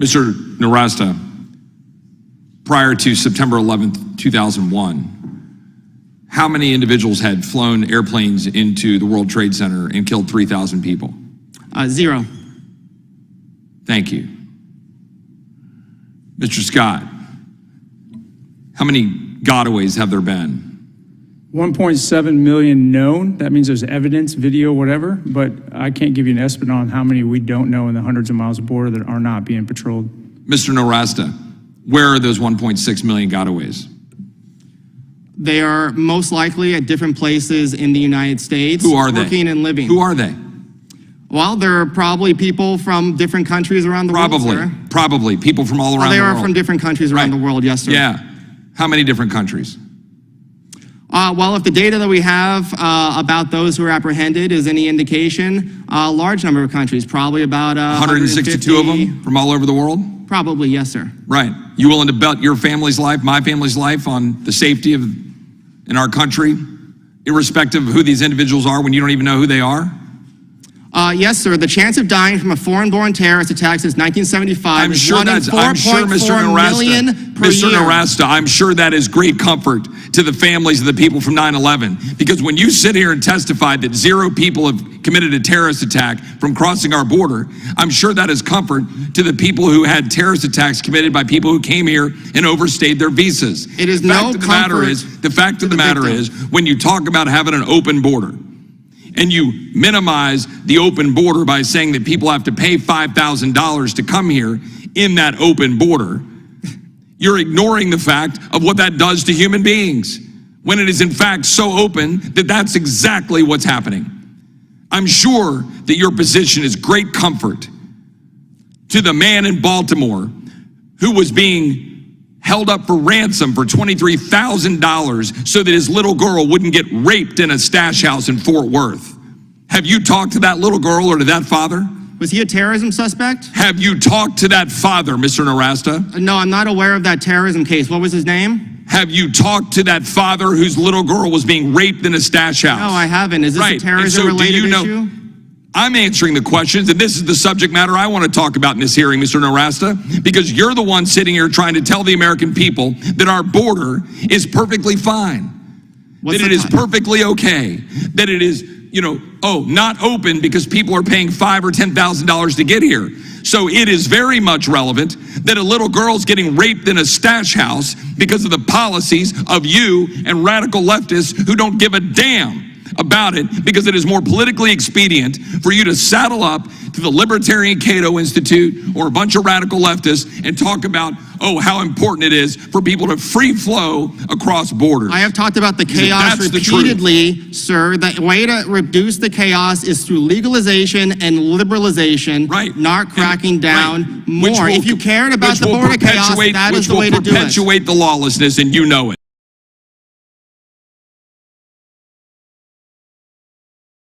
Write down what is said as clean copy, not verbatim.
Mr. Nowrasteh, prior to September 11th, 2001, how many individuals had flown airplanes into the World Trade Center and killed 3,000 people? 0. Thank you. Mr. Scott, how many gotaways have there been? 1.7 million known. That means there's evidence, video, whatever, but I can't give you an estimate on how many we don't know in the hundreds of miles of border that are not being patrolled. Mr. Nowrasteh, where are those 1.6 million gotaways? They are most likely at different places in the United States. Who are they? Working and living. Who are they? Well, they're probably people from different countries around the world, sir. Probably. People from all around the world. They are from different countries around the world, yes, sir. Yeah. How many different countries? Well, if the data that we have about those who are apprehended is any indication, a large number of countries, probably about 162 of them from all over the world? Probably, yes, sir. Right. You willing to bet your family's life, my family's life, on the safety of in our country, irrespective of who these individuals are when you don't even know who they are? Yes, sir. The chance of dying from a foreign-born terrorist attack since 1975 is 1 in 4.4 million per year. Mr. Nowrasteh, I'm sure that is great comfort to the families of the people from 9/11. Because when you sit here and testify that 0 people have committed a terrorist attack from crossing our border, I'm sure that is comfort to the people who had terrorist attacks committed by people who came here and overstayed their visas. It is no comfort. The fact of the matter is, when you talk about having an open border, and you minimize the open border by saying that people have to pay $5,000 to come here in that open border, you're ignoring the fact of what that does to human beings, when it is in fact so open that that's exactly what's happening. I'm sure that your position is great comfort to the man in Baltimore who was being held up for ransom for $23,000 so that his little girl wouldn't get raped in a stash house in Fort Worth. Have you talked to that little girl or to that father? Was he a terrorism suspect? Have you talked to that father, Mr. Nowrasteh? No, I'm not aware of that terrorism case. What was his name? Have you talked to that father whose little girl was being raped in a stash house? No, I haven't. Is this a terrorism-related issue? I'm answering the questions, and this is the subject matter I want to talk about in this hearing, Mr. Nowrasteh, because you're the one sitting here trying to tell the American people that our border is perfectly fine, that it is perfectly okay, that it is, not open because people are paying $5,000 or $10,000 to get here. So it is very much relevant that a little girl's getting raped in a stash house because of the policies of you and radical leftists who don't give a damn about it, because it is more politically expedient for you to saddle up to the Libertarian Cato Institute or a bunch of radical leftists and talk about, how important it is for people to free flow across borders. I have talked about the chaos repeatedly, sir. The way to reduce the chaos is through legalization and liberalization, not cracking down more. If you cared about the border chaos, that is the way to do it. Which will perpetuate the lawlessness, and you know it.